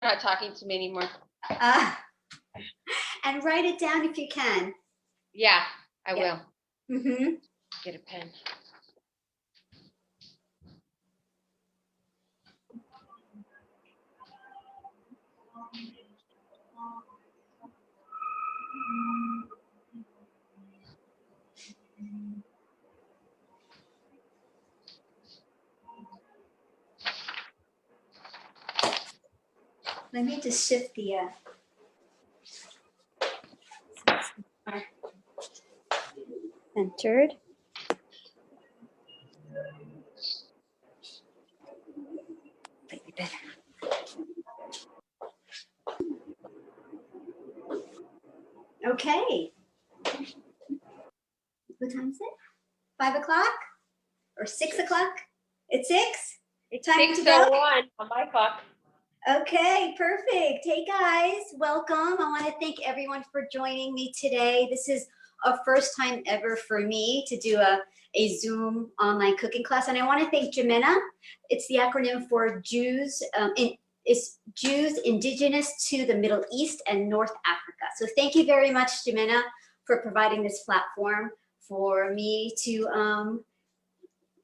not talking to me anymore. And write it down if you can. Yeah, I will. Mm-hmm. Get a pen. Let me just shift the centered. Maybe better. Okay. What time is it? 5 o'clock or 6 o'clock? It's 6? It's time to 6:01 on my clock. Okay, perfect. Hey guys, welcome. I want to thank everyone for joining me today. This is a first time ever for me to do a Zoom online cooking class. And I want to thank Jemina. It's the acronym for Jews. It's Jews indigenous to the Middle East and North Africa. So thank you very much, Jemina, for providing this platform for me to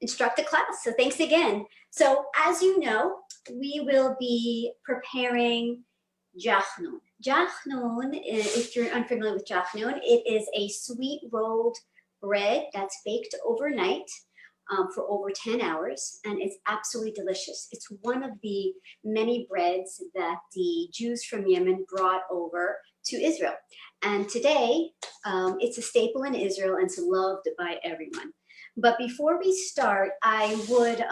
instruct a class. So thanks again. So as you know, we will be preparing Jachnun. Jachnun, if you're unfamiliar with Jachnun, it is a sweet rolled bread that's baked overnight for over 10 hours, and it's absolutely delicious. It's one of the many breads that the Jews from Yemen brought over to Israel. And today, it's a staple in Israel and it's loved by everyone. But before we start, I would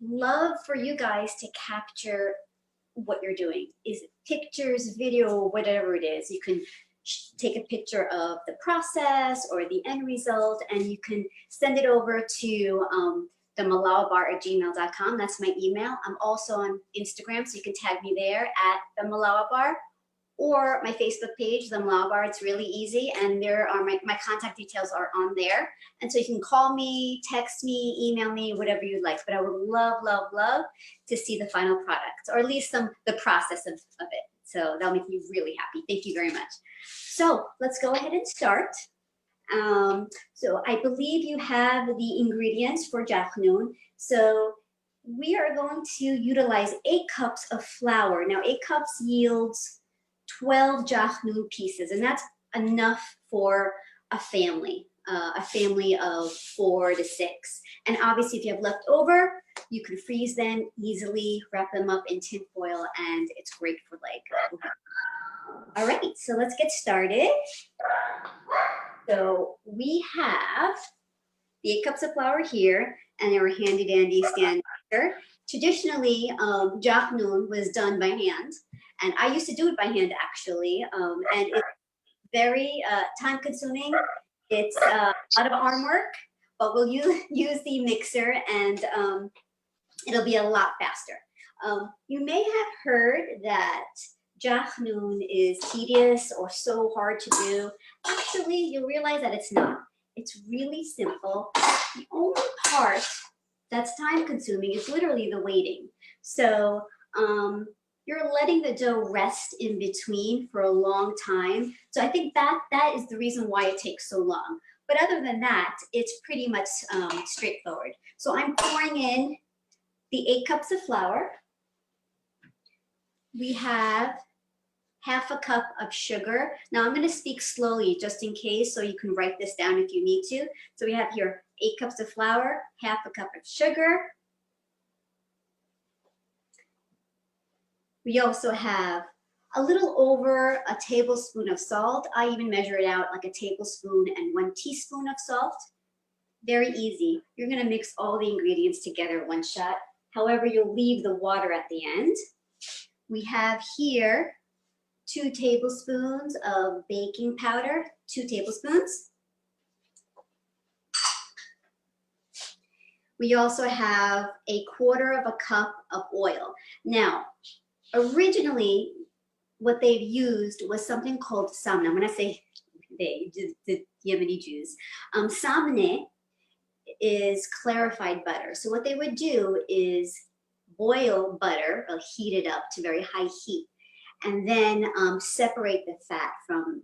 love for you guys to capture what you're doing. Is it pictures, video, whatever it is. You can take a picture of the process or the end result, and you can send it over to the malawabar@gmail.com. That's my email. I'm also on Instagram, so you can tag me there at the Malawabar, or my Facebook page, the Malawa Bar. It's really easy, and there are my contact details are on there. And so you can call me, text me, email me, whatever you'd like. But I would love, love, love to see the final product, or at least the process of it. So that'll make me really happy. Thank you very much. So let's go ahead and start. So I believe you have the ingredients for Jachnun. So we are going to utilize 8 cups of flour. Now 8 cups yields 12 Jachnun pieces, and that's enough for a family of 4 to 6. And obviously if you have leftover, you can freeze them easily, wrap them up in tin foil, and it's great for all right, so let's get started. So we have the 8 cups of flour here, and our handy dandy stand here. Traditionally, Jachnun was done by hand, and I used to do it by hand actually, and it's very time consuming. It's a lot of arm work, but we'll use the mixer, and it'll be a lot faster. You may have heard that Jachnun is tedious or so hard to do. Actually, you'll realize that it's not. It's really simple. The only part that's time consuming is literally the waiting. So you're letting the dough rest in between for a long time. So I think that is the reason why it takes so long. But other than that, it's pretty much straightforward. So I'm pouring in the 8 cups of flour. We have half a cup of sugar. Now I'm going to speak slowly just in case, so you can write this down if you need to. So we have here 8 cups of flour, half a cup of sugar. We also have a little over a tablespoon of salt. I even measure it out like a tablespoon and 1 teaspoon of salt. Very easy. You're going to mix all the ingredients together one shot. However, you'll leave the water at the end. We have here 2 tablespoons of baking powder, 2 tablespoons. We also have a 1/4 cup of oil. Now, originally, what they've used was something called samna. I'm going to say they, the Yemeni Jews. Samne is clarified butter. So what they would do is boil butter, or heat it up to very high heat, and then separate the fat from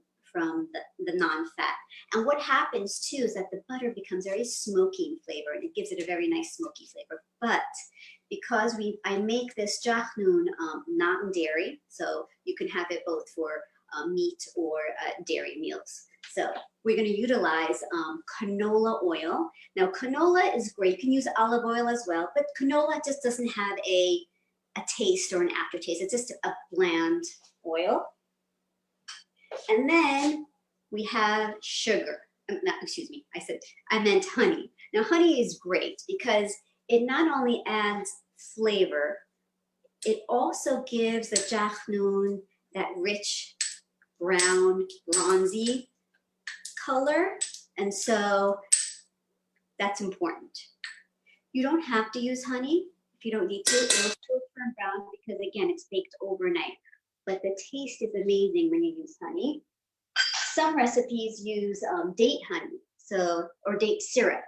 the non-fat. And what happens too is that the butter becomes very smoky in flavor, and it gives it a very nice smoky flavor. But because I make this jachnun not in dairy, so you can have it both for meat or dairy meals. So we're going to utilize canola oil. Now canola is great. You can use olive oil as well, but canola just doesn't have a taste or an aftertaste. It's just a bland oil. And then we have sugar. Excuse me, I meant honey. Now honey is great because it not only adds flavor, it also gives the jachnun that rich brown, bronzy color. And so that's important. You don't have to use honey if you don't need to. It'll still turn brown because again, it's baked overnight. But the taste is amazing when you use honey. Some recipes use date honey, or date syrup,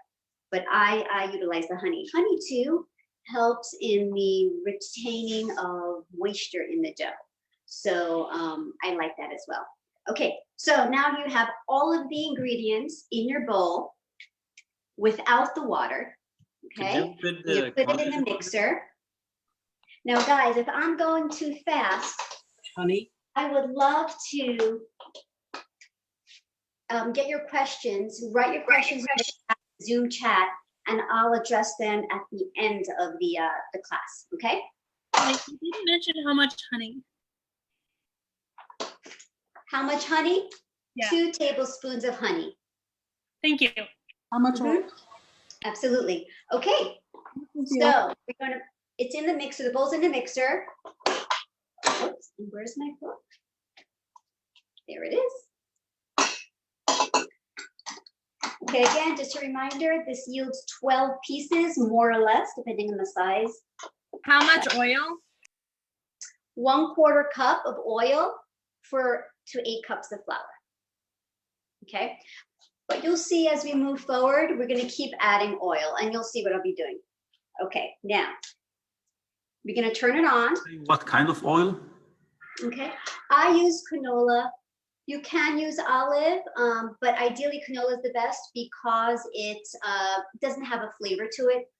but I utilize the honey. Honey too helps in the retaining of moisture in the dough. So I like that as well. Okay, so now you have all of the ingredients in your bowl without the water. Okay, you put it in the mixer. Now guys, if I'm going too fast, honey, I would love to get your questions, write your questions in the Zoom chat, and I'll address them at the end of the class, okay? You didn't mention how much honey. How much honey? Yeah. 2 tablespoons of honey. Thank you. how much oil? Absolutely. Okay, so we're gonna, it's in the mixer, the bowl's in the mixer. Oops, and where's my book? There it is. Okay, again, just a reminder, this yields 12 pieces, more or less, depending on the size. How much oil? 1/4 cup of oil to 8 cups of flour. Okay, but you'll see as we move forward, we're going to keep adding oil, and you'll see what I'll be doing. Okay, now we're going to turn it on. What kind of oil? Okay, I use canola. You can use olive, but ideally canola is the best because it doesn't have a flavor to it.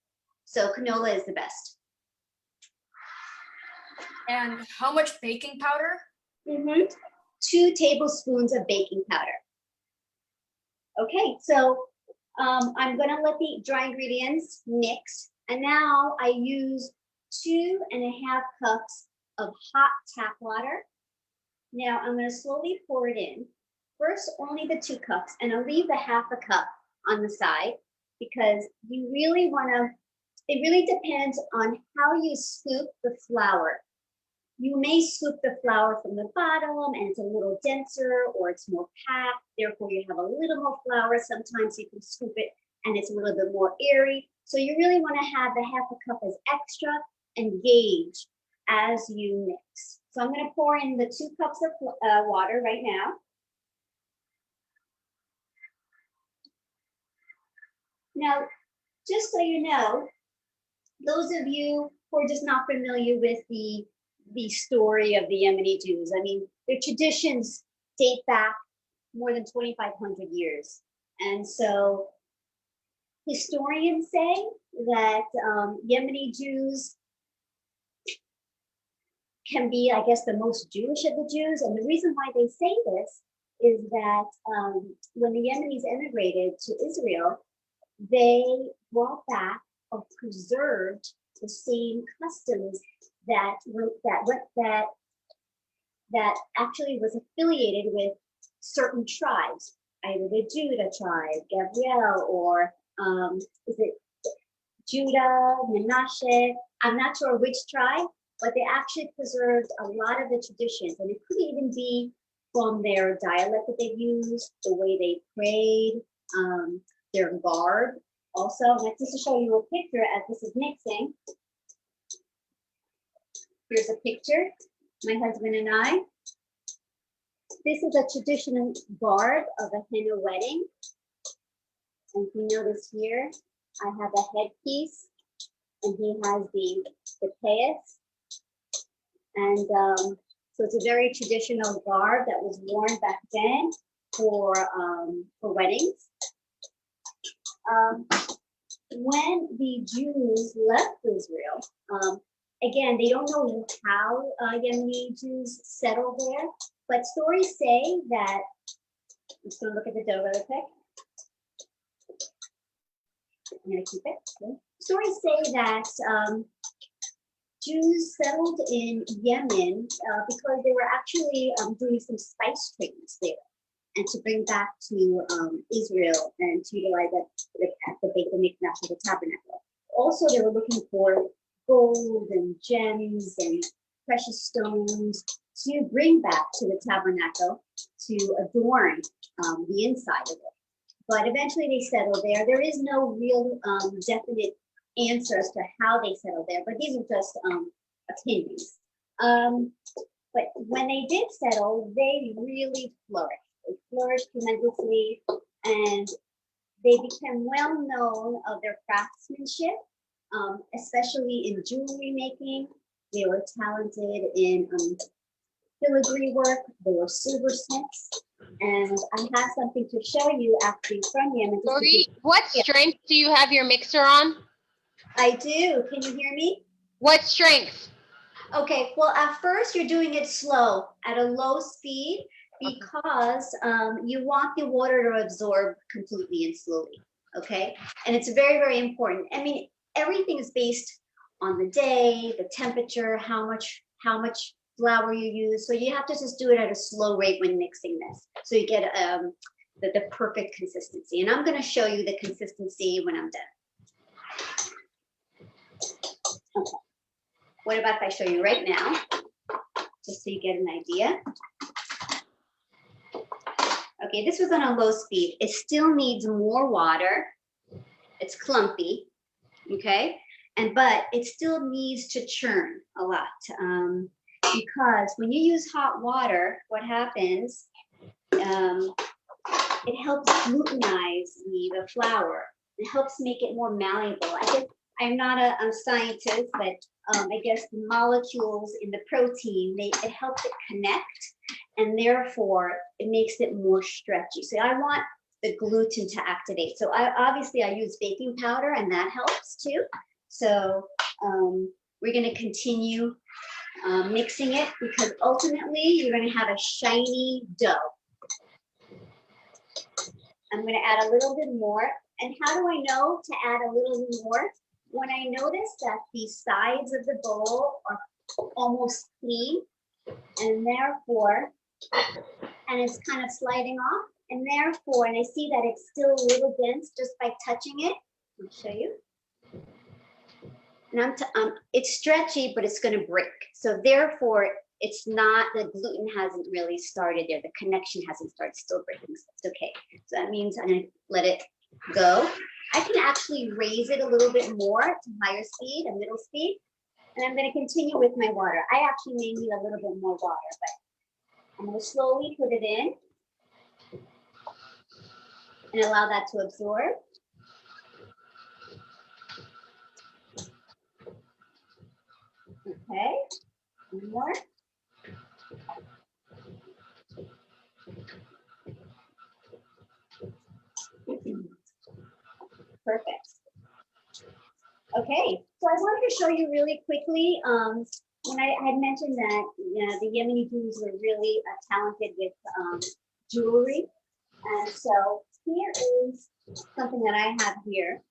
So canola is the best. And how much baking powder? 2 tablespoons of baking powder. Okay, so I'm gonna let the dry ingredients mix. And now I use 2.5 cups of hot tap water. Now I'm gonna slowly pour it in. First, only the 2 cups, and I'll leave the 1/2 cup on the side because you really wanna, it really depends on how you scoop the flour. You may scoop the flour from the bottom and it's a little denser or it's more packed, therefore you have a little more flour. Sometimes you can scoop it and it's a little bit more airy. So you really wanna have the 1/2 cup as extra and gauge as you mix. So I'm gonna pour in the 2 cups of water right now. Now, just so you know, those of you who are just not familiar with the story of the Yemenite Jews, I mean, their traditions date back more than 2,500 years. And so historians say that Yemeni Jews can be, I guess, the most Jewish of the Jews. And the reason why they say this is that when the Yemenis immigrated to Israel, they brought back or preserved the same customs that actually was affiliated with certain tribes, either the Judah tribe, Gabriel, or is it Judah, Menashe? I'm not sure which tribe, but they actually preserved a lot of the traditions, and it could even be from their dialect that they used, the way they prayed, their garb. Also, just to show you a picture as this is mixing. Here's a picture, my husband and I. This is a traditional garb of a henna wedding. And if you notice here, I have a headpiece and he has the payas. And so it's a very traditional garb that was worn back then for weddings. When the Jews left Israel, again, they don't know how Yemeni Jews settled there, but stories say that, I'm just gonna look at the dough really quick. I'm gonna keep it. Okay. Stories say that Jews settled in Yemen because they were actually doing some spice trades there, and to bring back to Israel and to utilize at the Beit HaMikdash, the tabernacle. Also, they were looking for gold and gems and precious stones to bring back to the tabernacle to adorn the inside of it. But eventually they settled there. There is no real definite answer as to how they settled there, but these are just opinions. But when they did settle, they really flourished. They flourished tremendously, and they became well known of their craftsmanship, especially in jewelry making. They were talented in filigree work. They were silversmiths. And I have something to show you actually from Yemen. Doreet, what strength do you have your mixer on? I do. Can you hear me? What strength? Okay, well, at first you're doing it slow at a low speed because you want the water to absorb completely and slowly, okay? And it's very, very important. I mean, everything is based on the day, the temperature, how much flour you use. So you have to just do it at a slow rate when mixing this. So you get the perfect consistency. And I'm gonna show you the consistency when I'm done. Okay. What about if I show you right now, just so you get an idea. Okay, this was on a low speed. It still needs more water. It's clumpy, okay? But it still needs to churn a lot because when you use hot water, what happens, it helps glutenized the flour. It helps make it more malleable. I guess I'm not a scientist, but I guess the molecules in the protein, it helps it connect, and therefore it makes it more stretchy. So I want the gluten to activate. So obviously I use baking powder, and that helps too. So we're gonna continue mixing it because ultimately you're gonna have a shiny dough. I'm gonna add a little bit more. And how do I know to add a little bit more? When I notice that the sides of the bowl are almost clean, and therefore, and it's kind of sliding off, and therefore, and I see that it's still a little dense just by touching it. I'll show you. And it's stretchy, but it's gonna break. So therefore, it's not, the gluten hasn't really started there. The connection hasn't started, still breaking, so it's okay. So that means I'm gonna let it go. I can actually raise it a little bit more to higher speed and middle speed. And I'm gonna continue with my water. I actually may need a little bit more water, but I'm gonna slowly put it in and allow that to absorb. Okay, one more. Perfect. Okay, so I wanted to show you really quickly, when I had mentioned that the Yemeni Jews were really talented with jewelry. And so here is something that I have here.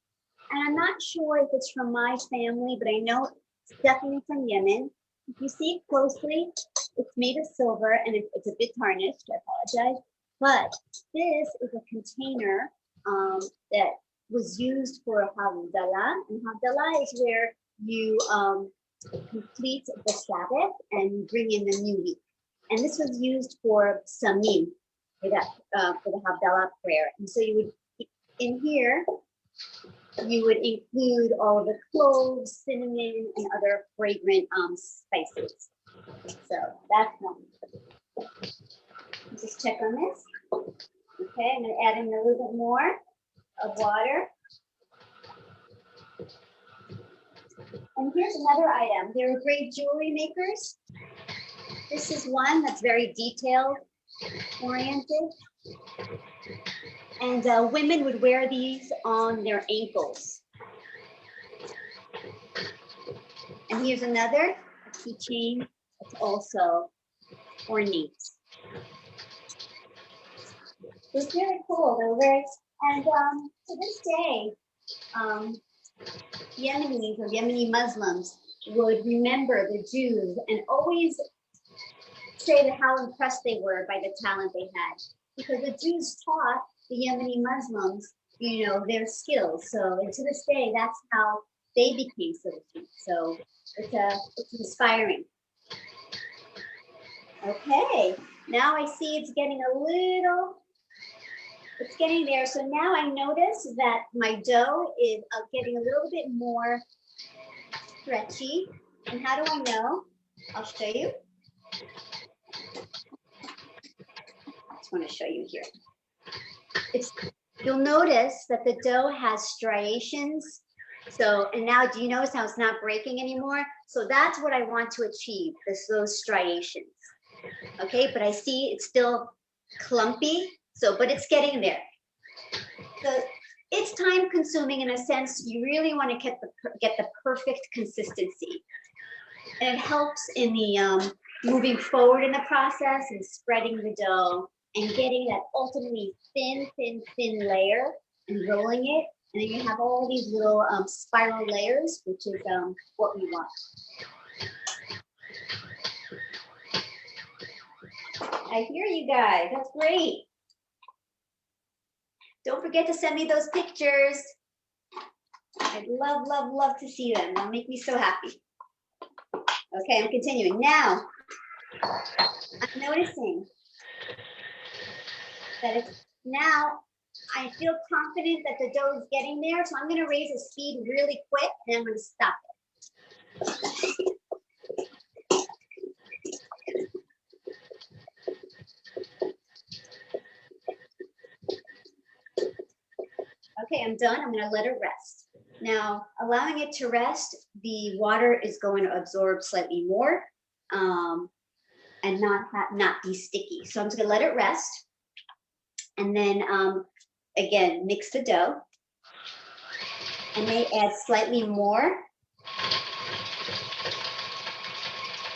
And I'm not sure if it's from my family, but I know it's definitely from Yemen. If you see it closely, it's made of silver and it's a bit tarnished, I apologize. But this is a container that was used for Havdalah, and Havdalah is where you complete the Sabbath and bring in the new week. And this was used for Samim, for the Havdalah prayer. And so you would, in here, you would include all the cloves, cinnamon, and other fragrant spices. So that's one. Just check on this. Okay, I'm gonna add in a little bit more of water. here's another item. They're great jewelry makers. This is one that's very detail oriented. And women would wear these on their ankles. And here's another keychain. It's also ornate. It's very cool. They're very, and to this day, Yemenis or Yemeni Muslims would remember the Jews and always say that how impressed they were by the talent they had, because the Jews taught the Yemeni Muslims, you know, their skills. So, and to this day, that's how they became citizens. So it's inspiring. Okay, now I see it's getting a little, it's getting there. So now I notice that my dough is getting a little bit more stretchy. And how do I know? I'll show you. I just want to show you here. You'll notice that the dough has striations. So, and now do you notice how it's not breaking anymore? So that's what I want to achieve, those striations. Okay, but I see it's still clumpy. So, but it's getting there. So it's time consuming in a sense. You really want to get the perfect consistency. And it helps in the moving forward in the process and spreading the dough and getting that ultimately thin layer and rolling it. And then you have all these little spiral layers, which is what we want. I hear you guys. That's great. Don't forget to send me those pictures. I'd love, love, love to see them. They'll make me so happy. Okay, I'm continuing. Now, I'm noticing that it's now, I feel confident that the dough is getting there. So I'm going to raise the speed really quick and I'm going to stop it. Okay, I'm done. I'm going to let it rest. Now, allowing it to rest, the water is going to absorb slightly more and not be sticky. So I'm just going to let it rest. And then, again, mix the dough. I may add slightly more.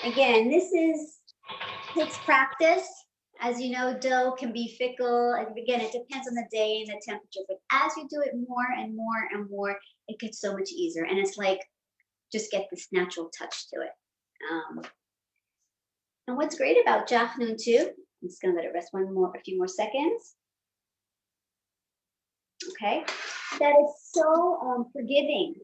Again, this takes practice. As you know, dough can be fickle. And again, it depends on the day and the temperature. But as you do it more and more and more, it gets so much easier. And it's like, just get this natural touch to it. And what's great about Jachnun too, I'm just gonna let it rest a few more seconds. Okay, that is so forgiving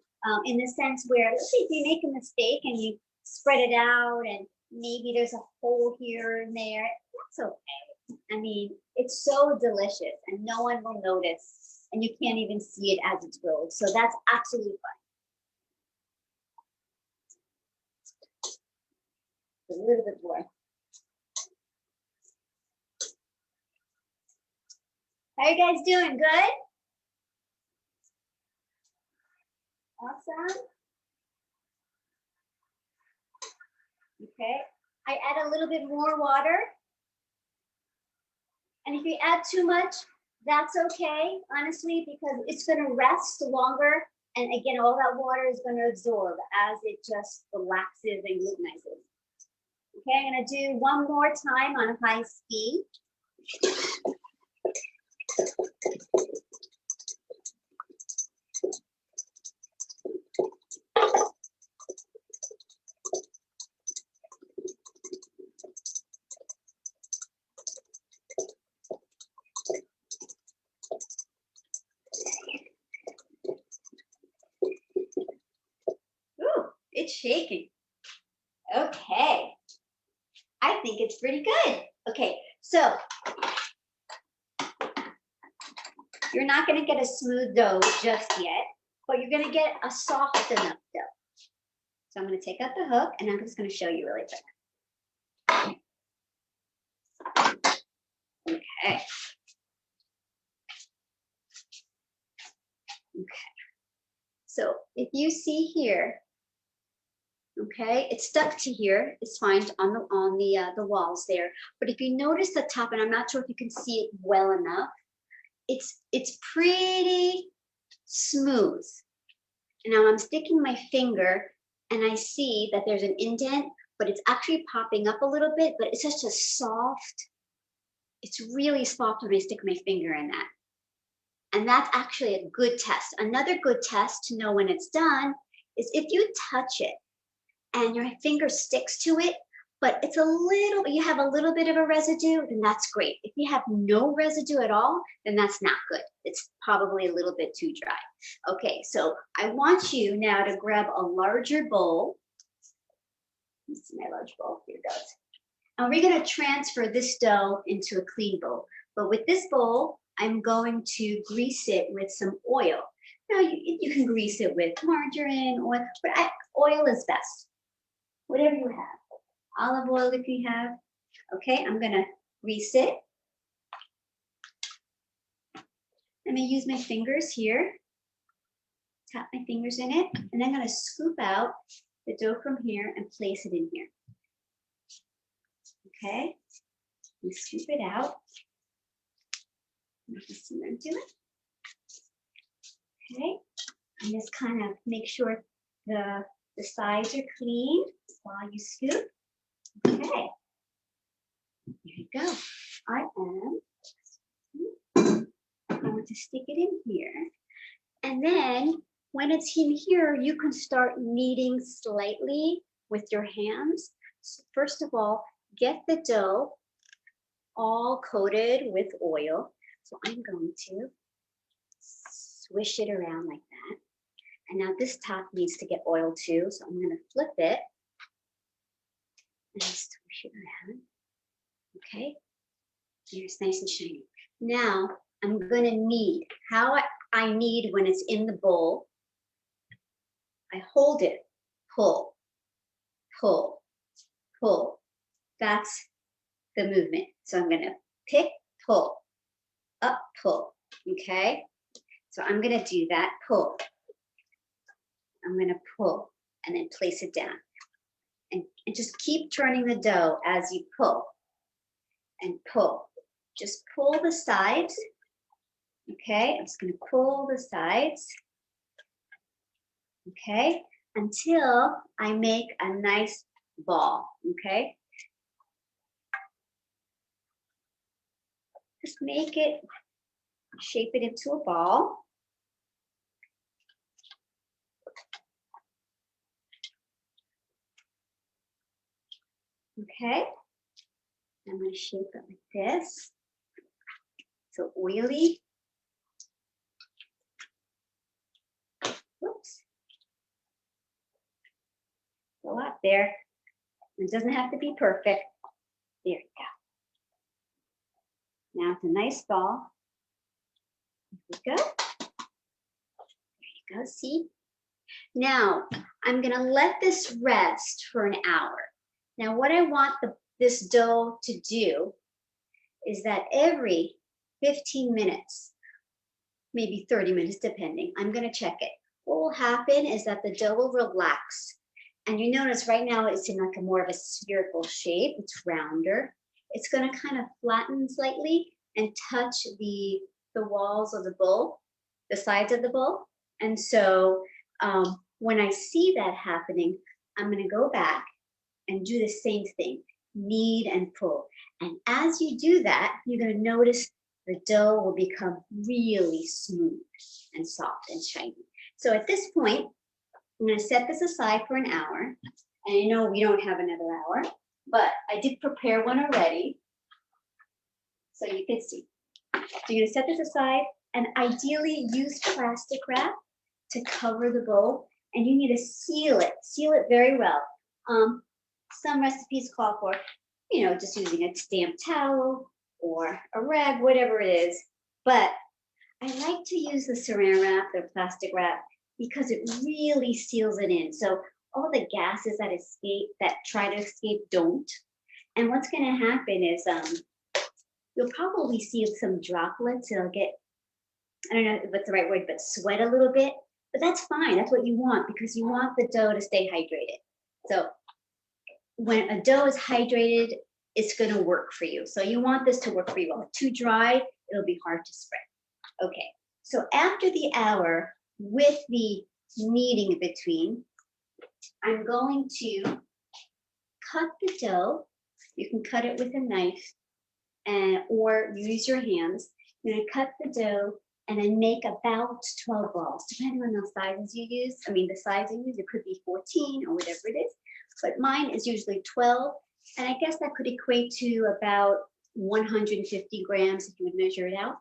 in the sense where, let's say if you make a mistake and you spread it out and maybe there's a hole here and there, that's okay. I mean, it's so delicious and no one will notice and you can't even see it as it's rolled. So that's absolutely fine. A little bit more. How are you guys doing? Good? Awesome. Okay, I add a little bit more water. And if you add too much, that's okay, honestly, because it's gonna rest longer. And again, all that water is gonna absorb as it just relaxes and glutenizes. Okay, I'm gonna do one more time on high speed. Ooh, it's shaking. Okay. I think it's pretty good. Okay, so you're not gonna get a smooth dough just yet, but you're gonna get a soft enough dough. So I'm gonna take out the hook and I'm just gonna show you really quick. Okay. Okay. So if you see here, Okay, it's stuck to here. It's fine on the walls there. But if you notice the top, and I'm not sure if you can see it well enough, it's pretty smooth. And now I'm sticking my finger and I see that there's an indent, but it's actually popping up a little bit, but it's just a soft, it's really soft when I stick my finger in that. And that's actually a good test. Another good test to know when it's done is if you touch it and your finger sticks to it, but it's a little, you have a little bit of a residue, then that's great. If you have no residue at all, then that's not good. It's probably a little bit too dry. Okay, so I want you now to grab a larger bowl. This is my large bowl, here it goes. And we're gonna transfer this dough into a clean bowl. But with this bowl, I'm going to grease it with some oil. Now you can grease it with margarine, oil, but oil is best. Whatever you have. Olive oil if you have. Okay, I'm gonna grease it. I'm gonna use my fingers here. Tap my fingers in it, and I'm gonna scoop out the dough from here and place it in here. Okay, and scoop it out. Just into it. Okay, and just kind of make sure the sides are clean while you scoop. Okay, here you go. I am going to stick it in here. And then when it's in here, you can start kneading slightly with your hands. So first of all, get the dough all coated with oil. So I'm going to swish it around like that. And now this top needs to get oil too. So I'm going to flip it and swish it around. Okay, here it's nice and shiny. Now I'm going to knead. How I knead when it's in the bowl, I hold it, pull, pull, pull. That's the movement. So I'm going to pick, pull, up, pull. Okay, so I'm going to do that, pull. I'm going to pull and then place it down. And just keep turning the dough as you pull and pull. Just pull the sides. Okay, I'm just going to pull the sides. Okay, until I make a nice ball. Okay, just make it, shape it into a ball. Okay, I'm going to shape it like this. So oily. Whoops. A lot there. It doesn't have to be perfect. There you go. Now it's a nice ball. There you go. There you go, see? Now I'm going to let this rest for an hour. Now what I want this dough to do is that every 15 minutes, maybe 30 minutes depending, I'm going to check it. What will happen is that the dough will relax. And you notice right now it's in like a more of a spherical shape. It's rounder. It's going to kind of flatten slightly and touch the walls of the bowl, the sides of the bowl. And so when I see that happening, I'm going to go back and do the same thing, knead and pull. And as you do that, you're going to notice the dough will become really smooth and soft and shiny. So at this point, I'm going to set this aside for an hour. And I know we don't have another hour, but I did prepare one already. So you can see. So you're going to set this aside and ideally use plastic wrap to cover the bowl. And you need to seal it very well. Some recipes call for, just using a damp towel or a rag, whatever it is. But I like to use the saran wrap or plastic wrap because it really seals it in. So all the gases that try to escape don't. And what's going to happen is you'll probably see some droplets. It'll get, I don't know if that's the right word, but sweat a little bit. But that's fine. That's what you want because you want the dough to stay hydrated. So when a dough is hydrated, it's going to work for you. So you want this to work for you. Well, too dry, it'll be hard to spread. Okay, so after the hour, with the kneading in between, I'm going to cut the dough. You can cut it with a knife or use your hands. You're going to cut the dough and then make about 12 balls, depending on the sizes you use. I mean, the size you use, it could be 14 or whatever it is, but mine is usually 12. And I guess that could equate to about 150 grams if you would measure it out.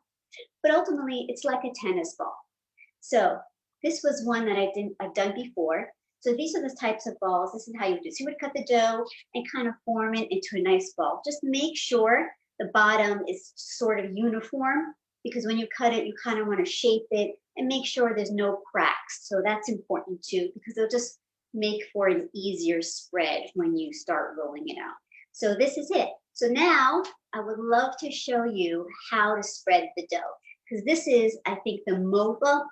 But ultimately, it's like a tennis ball. So this was one that I've done before. So these are the types of balls. This is how you do. So you would cut the dough and kind of form it into a nice ball. Just make sure the bottom is sort of uniform, because when you cut it, you kind of want to shape it and make sure there's no cracks. So that's important too, because it'll just make for an easier spread when you start rolling it out. So this is it. So now I would love to show you how to spread the dough, because this is, I think, the most, well,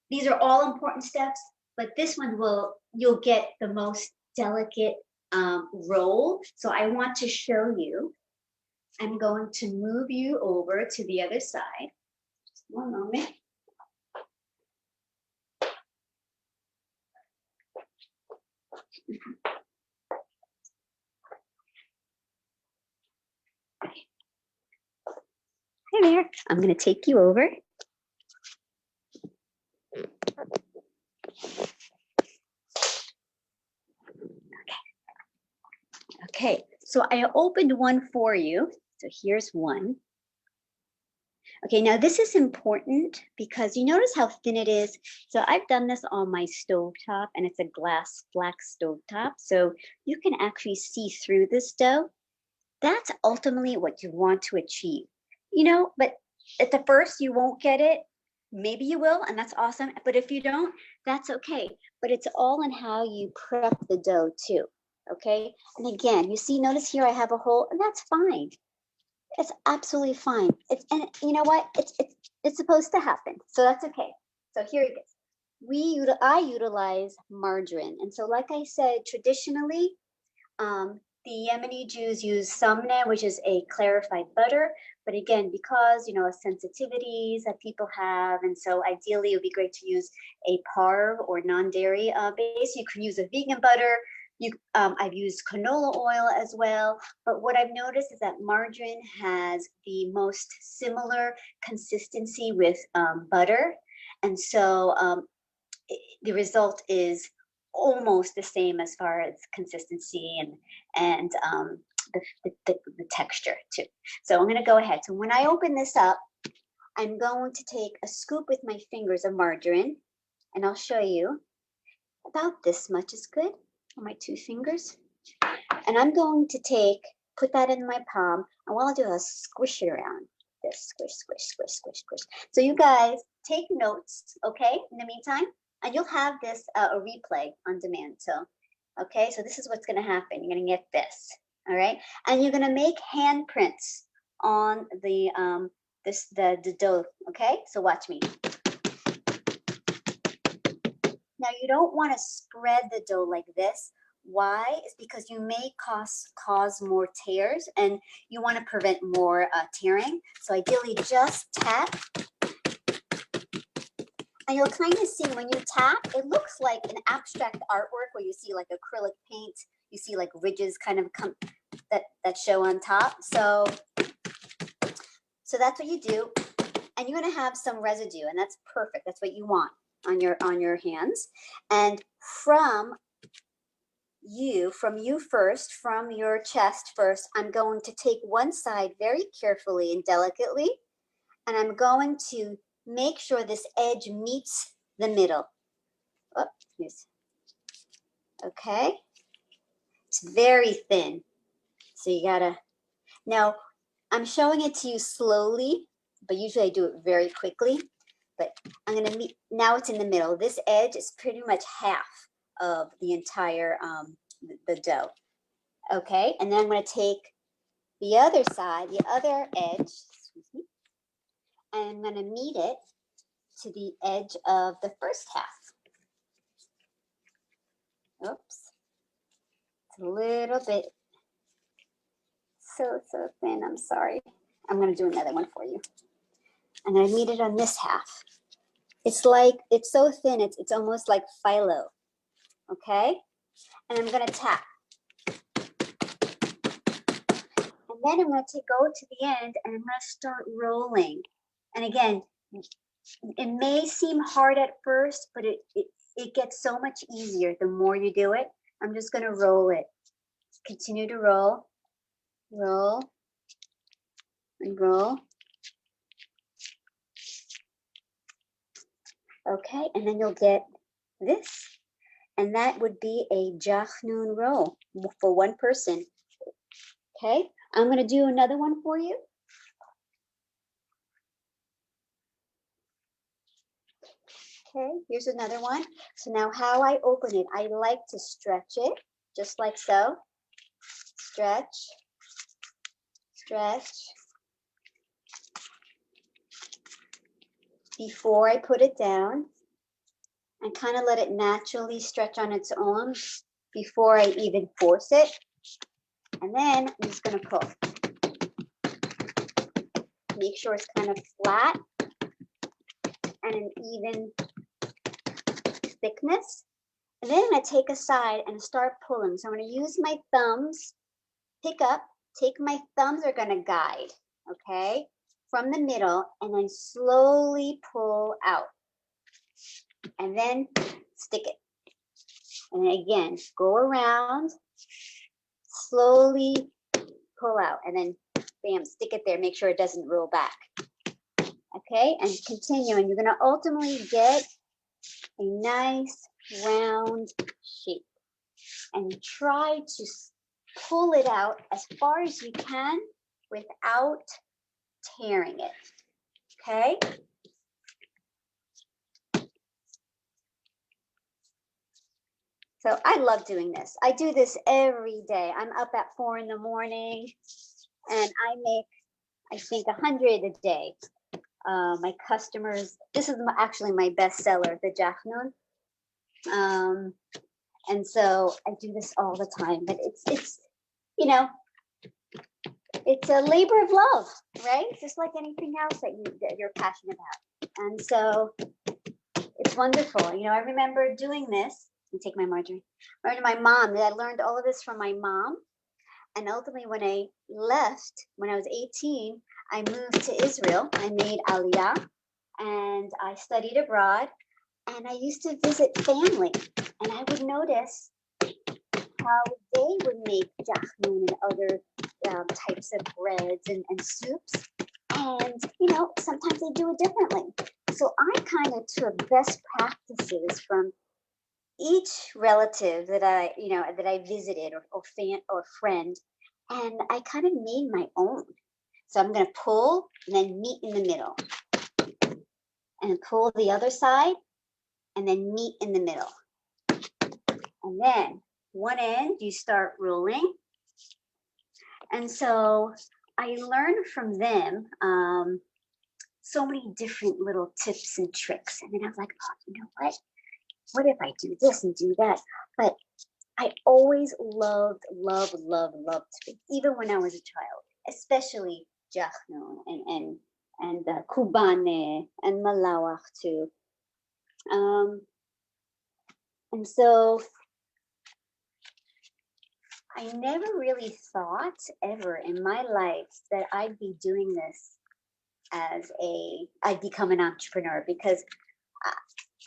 these are all important steps, but this one you'll get the most delicate roll. So I want to show you. I'm going to move you over to the other side. Just one moment. Hi there. I'm going to take you over. Okay, so I opened one for you. So here's one. Okay, now this is important because you notice how thin it is. So I've done this on my stovetop, and it's a glass black stovetop. So you can actually see through this dough. That's ultimately what you want to achieve. You know, but at the first you won't get it. Maybe you will, and that's awesome. But if you don't, that's okay. But it's all in how you prep the dough too. Okay, and again, you see, notice here I have a hole, and that's fine. It's absolutely fine. And you know what? It's supposed to happen, so that's okay. So here it is. I utilize margarine, and so like I said, traditionally, the Yemeni Jews use samna, which is a clarified butter. But again, because of sensitivities that people have, and so ideally it would be great to use a parve or non-dairy base. You can use a vegan butter. I've used canola oil as well, but what I've noticed is that margarine has the most similar consistency with butter, and so the result is almost the same as far as consistency and the texture too. So I'm going to go ahead. So when I open this up, I'm going to take a scoop with my fingers of margarine, and I'll show you. About this much is good. On my 2 fingers, and I'm going to put that in my palm, and what I'll do is squish it around. This squish, squish, squish, squish, squish. So you guys take notes, okay? In the meantime, and you'll have this a replay on demand. So, okay, so this is what's going to happen. You're going to get this, all right, and you're going to make handprints on the dough. Okay, so watch me. Now, you don't want to spread the dough like this. Why? It's because you may cause more tears, and you want to prevent more tearing. So ideally, just tap. And you'll kind of see when you tap, it looks like an abstract artwork where you see like acrylic paint. You see like ridges kind of come that show on top. So that's what you do. And you're going to have some residue, and that's perfect. That's what you want on your hands. And from your chest first, I'm going to take one side very carefully and delicately, and I'm going to make sure this edge meets the middle. Oops. Okay, it's very thin, so you gotta. Now I'm showing it to you slowly, but usually I do it very quickly. But I'm going to now it's in the middle. This edge is pretty much half of the entire the dough. Okay, and then I'm going to take the other side, the other edge, and I'm going to meet it to the edge of the first half. Oops. It's a little bit so thin. I'm sorry. I'm going to do another one for you. I'm going to knead it on this half. It's so thin, it's almost like phyllo. Okay? And I'm going to tap. And then I'm going to go to the end and I'm going to start rolling. And again, it may seem hard at first, but it gets so much easier the more you do it. I'm just going to roll it. Continue to roll, roll, and roll. Okay, and then you'll get this. And that would be a Jachnun roll for one person. Okay, I'm going to do another one for you. Okay, here's another one. So now how I open it, I like to stretch it, just like so. Stretch, stretch. Before I put it down, and kind of let it naturally stretch on its own before I even force it. And then I'm just going to pull. Make sure it's kind of flat and an even thickness. And then I'm going to take a side and start pulling. So I'm going to use my thumbs, pick up, my thumbs are going to guide, okay, from the middle, and then slowly pull out. And then stick it. And then again, go around, slowly pull out, and then bam, stick it there. Make sure it doesn't roll back. Okay, and continue, and you're going to ultimately get a nice round shape. And try to pull it out as far as you can without tearing it. Okay? So I love doing this. I do this every day. I'm up at 4 in the morning and I make, I think, 100 a day. My customers, this is actually my best seller, the Jachnun. And so I do this all the time, but it's, you know, it's a labor of love, right? Just like anything else that you're passionate about. And so it's wonderful. You know, I remember doing this. And take my margarine. I remember my mom. I learned all of this from my mom. And ultimately, when I left, when I was 18, I moved to Israel. I made Aliyah, and I studied abroad. And I used to visit family, and I would notice how they would make jachnun and other types of breads and soups. And, you know, sometimes they do it differently. So I kind of took best practices from each relative that I visited or fan or friend, and I kind of made my own. So I'm going to pull and then meet in the middle, and pull the other side, and then meet in the middle. And then one end you start rolling. And so I learned from them so many different little tips and tricks. And then I was like, oh, you know what? What if I do this and do that? But I always loved to bake, even when I was a child, especially Jachnun and Kubane and Malawach too. And so I never really thought ever in my life that I'd be doing this I'd become an entrepreneur, because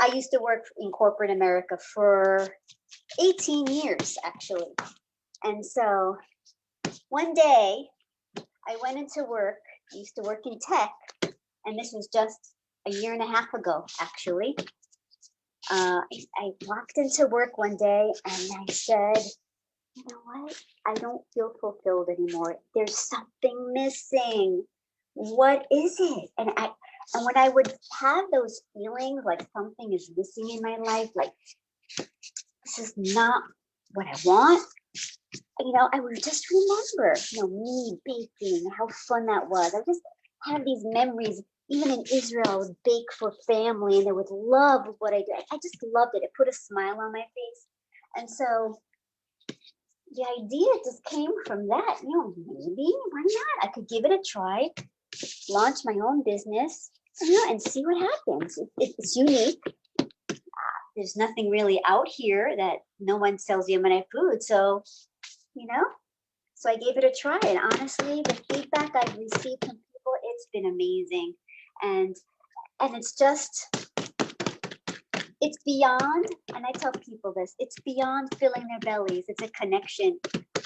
I used to work in corporate America for 18 years, actually. And so one day I went into work. I used to work in tech, and this was just a year and a half ago, actually. I walked into work one day and I said, you know what? I don't feel fulfilled anymore. There's something missing. What is it? And when I would have those feelings like something is missing in my life, like this is not what I want, you know, I would just remember, you know, me baking and how fun that was. I just have these memories. Even in Israel, I would bake for family and they would love what I did. I just loved it. It put a smile on my face. And so the idea just came from that. Maybe, why not? I could give it a try, launch my own business, and see what happens. It's unique. There's nothing really out here that no one sells Yemenite food. So, so I gave it a try. And honestly, the feedback I've received from people, it's been amazing. And it's beyond, and I tell people this, it's beyond filling their bellies. It's a connection.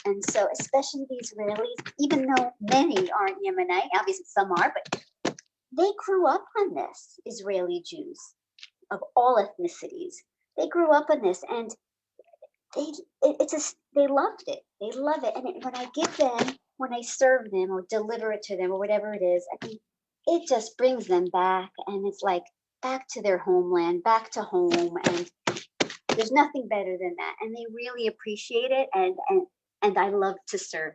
And so, especially the Israelis, even though many aren't Yemenite, obviously some are, but they grew up on this, Israeli Jews of all ethnicities. They grew up on this, and they loved it. They love it. And when I give them, when I serve them or deliver it to them or whatever it is, I mean, it just brings them back, and it's like back to their homeland, back to home, and there's nothing better than that. And they really appreciate it, and I love to serve,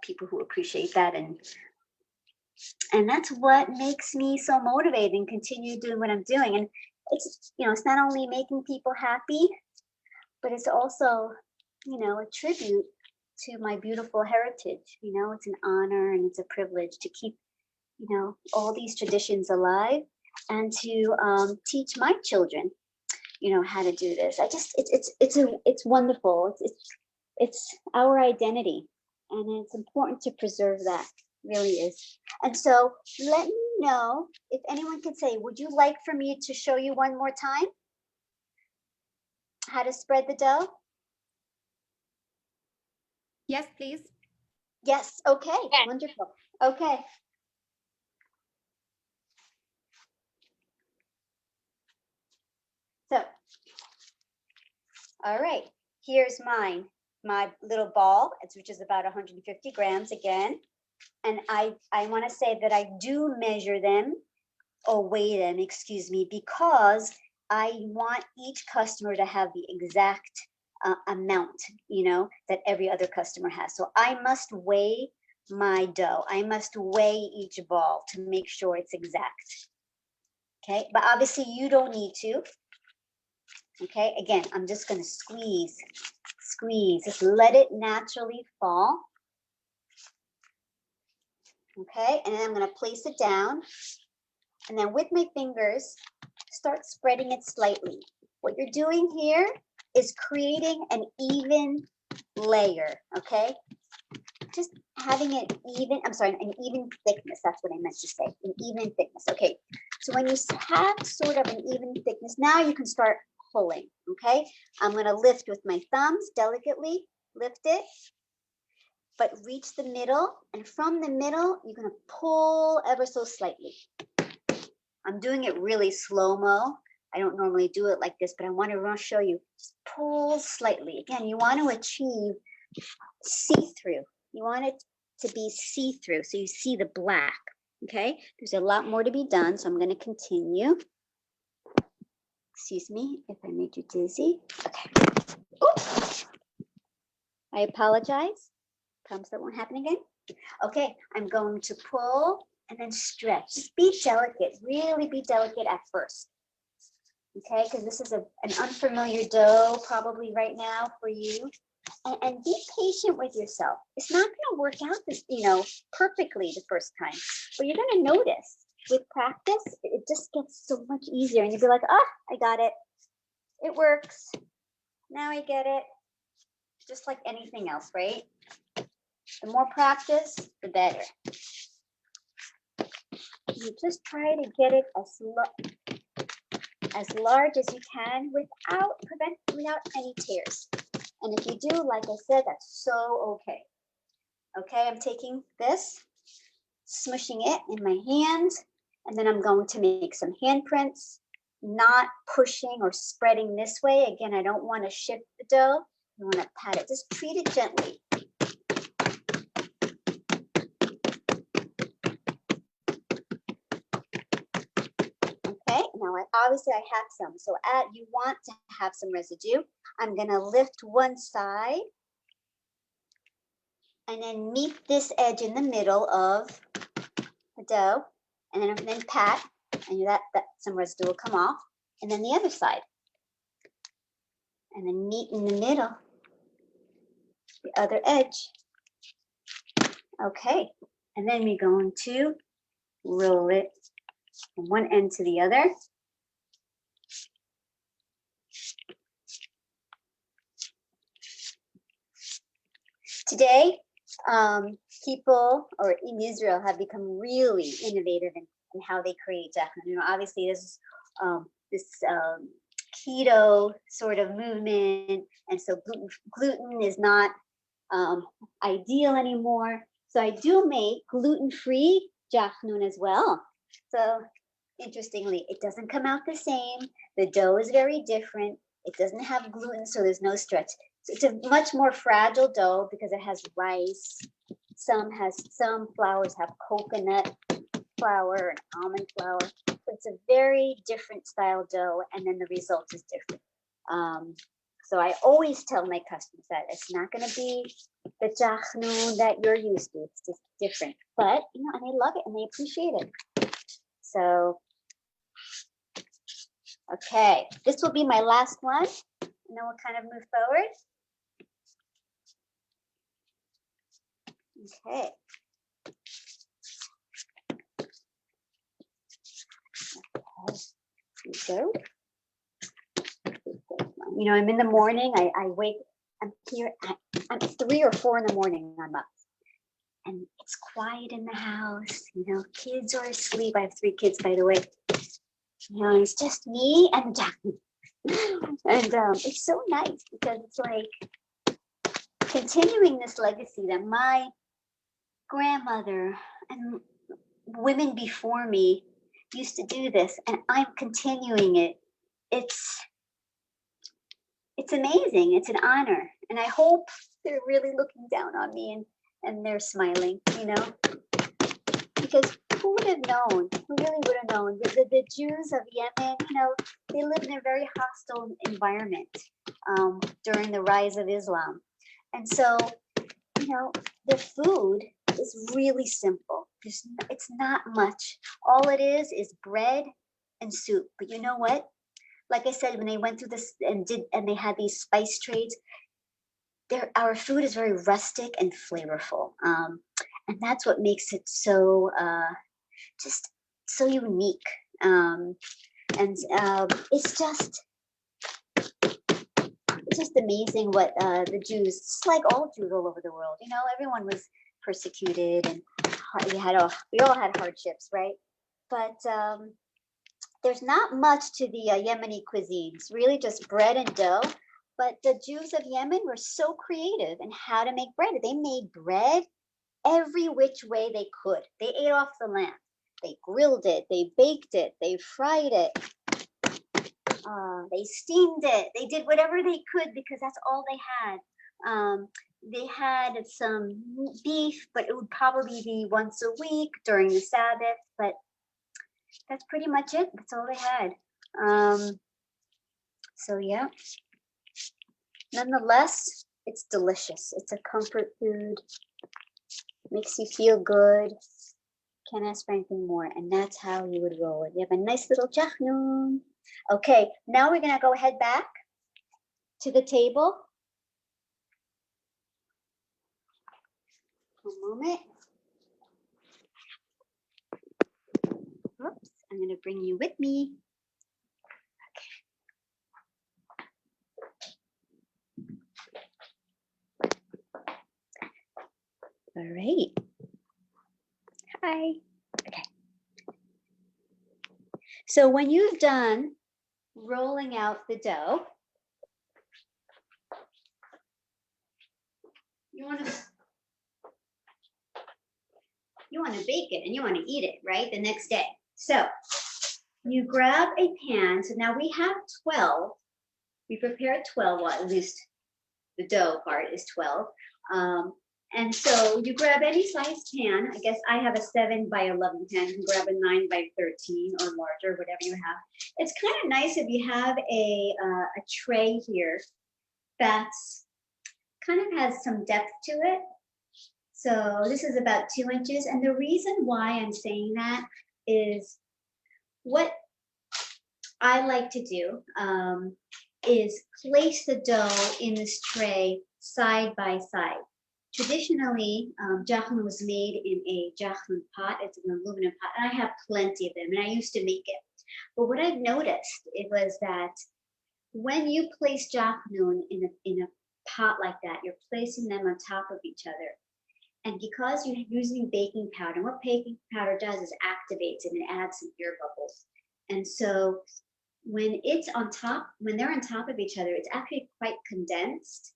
people who appreciate that, and that's what makes me so motivated and continue doing what I'm doing. And it's it's not only making people happy, but it's also a tribute to my beautiful heritage. It's an honor and it's a privilege to keep all these traditions alive, and to teach my children how to do this. It's wonderful. It's our identity, and it's important to preserve that. Really is. And so let me know if anyone can say, would you like for me to show you one more time how to spread the dough? Yes, please. Yes. Okay. Yes. Wonderful. Okay. So, all right, here's my little ball, which is about 150 grams again. And I want to say that I do measure them or weigh them, excuse me, because I want each customer to have the exact amount, that every other customer has. So I must weigh my dough. I must weigh each ball to make sure it's exact. Okay, but obviously you don't need to. Okay, again, I'm just going to squeeze, just let it naturally fall. Okay, and then I'm going to place it down, and then with my fingers, start spreading it slightly. What you're doing here is creating an even layer, okay? Just having it even, an even thickness, that's what I meant to say, an even thickness. Okay, so when you have sort of an even thickness, now you can start pulling, okay? I'm going to lift with my thumbs delicately, lift it, but reach the middle, and from the middle, you're going to pull ever so slightly. I'm doing it really slow-mo. I don't normally do it like this, but I want to show you. Just pull slightly. Again, you want to achieve see-through. You want it to be see-through, so you see the black, okay? There's a lot more to be done, so I'm going to continue. Excuse me if I made you dizzy. Okay. Oops. I apologize. Promise that won't happen again. Okay, I'm going to pull and then stretch. Just be delicate, really be delicate at first. Okay, because this is an unfamiliar dough probably right now for you. And be patient with yourself. It's not going to work out this, perfectly the first time, but you're going to notice with practice, it just gets so much easier. And you'll be like, oh, I got it. It works. Now I get it. Just like anything else, right? The more practice, the better. You just try to get it as large as you can without any tears. And if you do, like I said, that's so okay. Okay, I'm taking this, smushing it in my hands, and then I'm going to make some handprints, not pushing or spreading this way. Again, I don't want to shift the dough. I want to pat it. Just treat it gently. Okay, now obviously I have some. So you want to have some residue. I'm going to lift one side and then meet this edge in the middle of the dough, and then pat, and that some residue will come off, and then the other side, and then meet in the middle, the other edge. Okay, and then we're going to roll it from one end to the other. Today, people or in Israel have become really innovative in how they create jachnun. You know, obviously this keto sort of movement, and so gluten is not ideal anymore. So I do make gluten-free jachnun as well. So interestingly, it doesn't come out the same. The dough is very different. It doesn't have gluten, so there's no stretch. So it's a much more fragile dough because it has rice. Some flours have coconut flour and almond flour. So it's a very different style dough, and then the result is different. So I always tell my customers that it's not going to be the jachnun that you're used to. It's just different. But, you know, and they love it and they appreciate it. So, okay, this will be my last one, and then we'll kind of move forward. Okay. Here we go. You know, I'm in the morning, I wake, I'm here, I'm 3 or 4 in the morning, I'm up. And it's quiet in the house, you know, kids are asleep. I have 3 kids, by the way. You know, it's just me and Jachnun. And it's so nice because it's like continuing this legacy that my grandmother and women before me used to do this, and I'm continuing it. It's amazing. It's an honor. And I hope they're really looking down on me and they're smiling, you know, because who would have known? Who really would have known? The Jews of Yemen, you know, they lived in a very hostile environment during the rise of Islam. And so, you know, the food is really simple. It's not much. All it is bread and soup. But you know what? Like I said, when they went through this and they had these spice trades, our food is very rustic and flavorful, and that's what makes it so just so unique. And it's just amazing what the Jews, just like all Jews all over the world, you know, everyone was persecuted and we all had hardships, right? But there's not much to the Yemeni cuisines, really just bread and dough. But the Jews of Yemen were so creative in how to make bread. They made bread every which way they could. They ate off the land. They grilled it, they baked it, they fried it, they steamed it. They did whatever they could because that's all they had. They had some beef, but it would probably be once a week during the Sabbath. But that's pretty much it. That's all they had. So yeah. Nonetheless, it's delicious. It's a comfort food. Makes you feel good. Can't ask for anything more. And that's how you would roll it. You have a nice little jachnun. Okay, now we're gonna go head back to the table. One moment. Oops, I'm gonna bring you with me. All right. Hi. Okay. So when you've done rolling out the dough, you want to bake it and you want to eat it, right? The next day. So you grab a pan. So now we have 12. We prepared 12, well, at least the dough part is 12. And so you grab any size pan. I guess I have a 7 by 11 pan. You can grab a 9 by 13 or larger, whatever you have. It's kind of nice if you have a tray here that's kind of has some depth to it. So this is about 2 inches. And the reason why I'm saying that is what I like to do is place the dough in this tray side by side. Traditionally, Jachnun was made in a Jachnun pot. It's an aluminum pot, and I have plenty of them, and I used to make it. But what I've noticed, it was that when you place Jachnun in a pot like that, you're placing them on top of each other. And because you're using baking powder, and what baking powder does is activates it and adds some air bubbles. And so when it's on top, when they're on top of each other, it's actually quite condensed,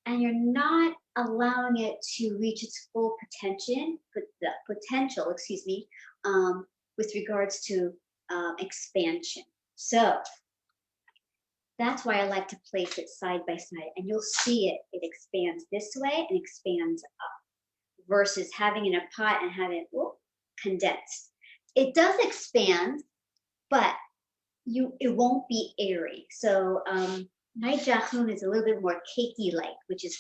and you're not allowing it to reach its full potential, with regards to expansion. So that's why I like to place it side by side, and you'll see it expands this way and expands up, versus having it in a pot and having it condensed. It does expand, but it won't be airy. So my Jachnun is a little bit more cakey-like, which is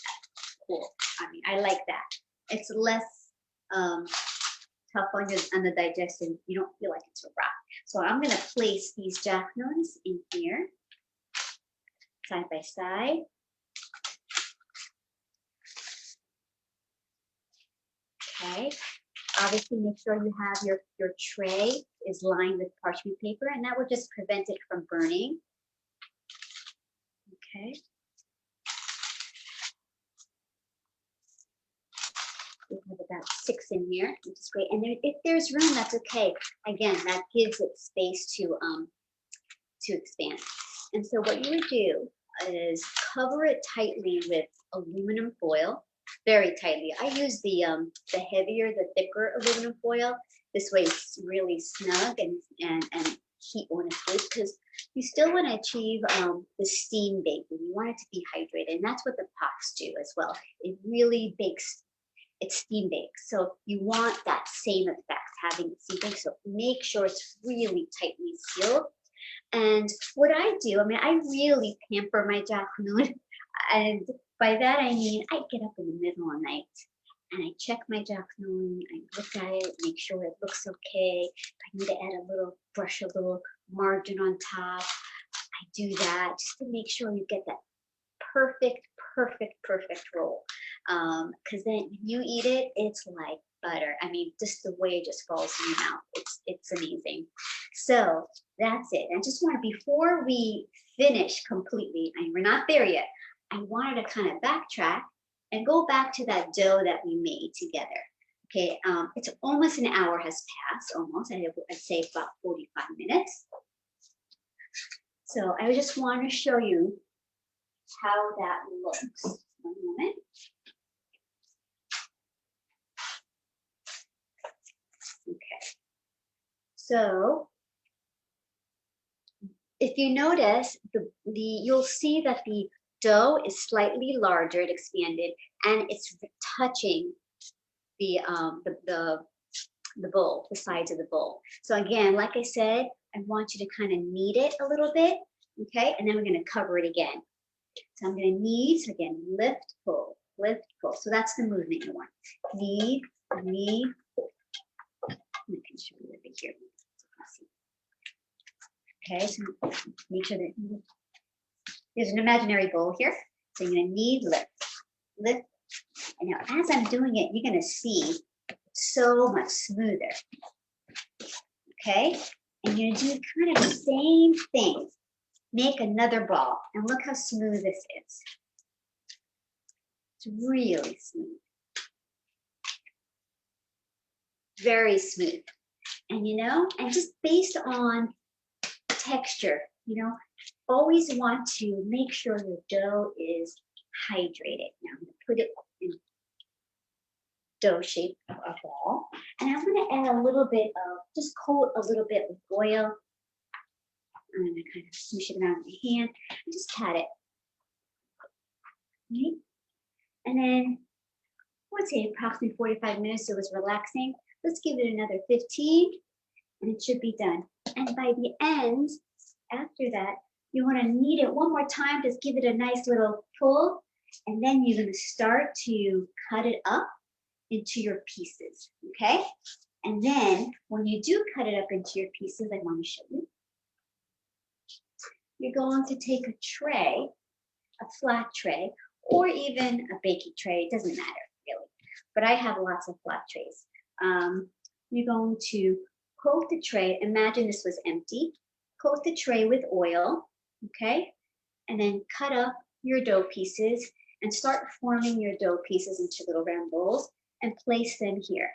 cool. I mean, I like that. It's less tough on the digestion. You don't feel like it's a rock. So I'm gonna place these Jachnuns in here, side by side. Okay. Obviously, make sure you have your tray is lined with parchment paper, and that will just prevent it from burning. Okay. We have about 6 in here, which is great. And if there's room, that's okay. Again, that gives it space to expand. And so what you would do is cover it tightly with aluminum foil, very tightly. I use the heavier, the thicker aluminum foil. This way it's really snug and heat won't escape, because you still want to achieve the steam baking. You want it to be hydrated, and that's what the pots do as well. It really bakes, it steam bakes. So you want that same effect, having it steam bake. So make sure it's really tightly sealed. And what I do, I mean, I really pamper my Jachnun, and by that I mean I get up in the middle of the night and I check my Jachnun, I look at it, make sure it looks okay. If I need to add a little margin on top, I do that just to make sure you get that perfect roll. Because then when you eat it, it's like butter. I mean, just the way it just falls in your mouth, it's amazing. So that's it. I just want to, before we finish completely, and we're not there yet, I wanted to kind of backtrack and go back to that dough that we made together. Okay, it's almost an hour has passed, almost. I'd say about 45 minutes. So I just want to show you how that looks. One moment. Okay. So if you notice, you'll see that the dough is slightly larger, it expanded, and it's touching the bowl, the sides of the bowl. So again, like I said, I want you to kind of knead it a little bit, okay? And then we're going to cover it again. So I'm going to knead, so again, lift, pull, lift, pull. So that's the movement you want. Knead, knead. I can show you over here. Okay, so make sure that there's an imaginary bowl here. So you're going to knead, lift, lift. And now as I'm doing it, you're going to see so much smoother. Okay, and you're going to do kind of the same thing. Make another ball, and look how smooth this is. It's really smooth. Very smooth. And you know, and just based on texture, you know, always want to make sure your dough is hydrated. Now I'm going to put it in dough shape of a ball, and I'm going to add a little bit of, just coat a little bit with oil. I'm going to kind of smoosh it around with my hand and just pat it. Okay. And then I would say approximately 45 minutes, so it was relaxing. Let's give it another 15 and it should be done. And by the end, after that, you want to knead it one more time, just give it a nice little pull, and then you're going to start to cut it up into your pieces, okay? And then when you do cut it up into your pieces, I want to show you. You're going to take a tray, a flat tray, or even a baking tray. It doesn't matter really, but I have lots of flat trays. You're going to coat the tray. Imagine this was empty. Coat the tray with oil, okay? And then cut up your dough pieces and start forming your dough pieces into little round bowls and place them here.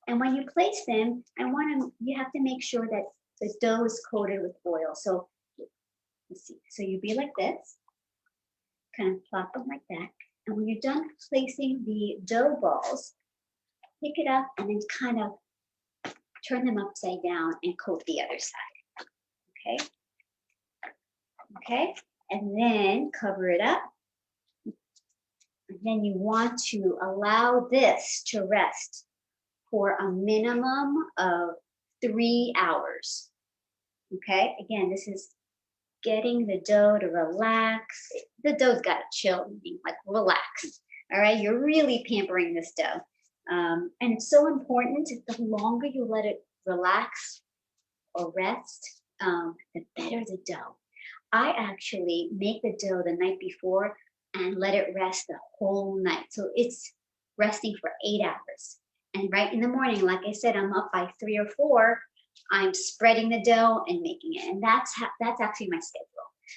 And when you place them, you have to make sure that the dough is coated with oil. So let's see. So you be like this, kind of plop them like that. And when you're done placing the dough balls, pick it up and then kind of turn them upside down and coat the other side. Okay. Okay. And then cover it up. And then you want to allow this to rest for a minimum of 3 hours. Okay. Again, this is getting the dough to relax. The dough's got to chill, like relax. All right. You're really pampering this dough. And it's so important. The longer you let it relax or rest, the better the dough. I actually make the dough the night before and let it rest the whole night. So it's resting for 8 hours. And right in the morning, like I said, I'm up by 3 or 4. I'm spreading the dough and making it. And that's actually my schedule.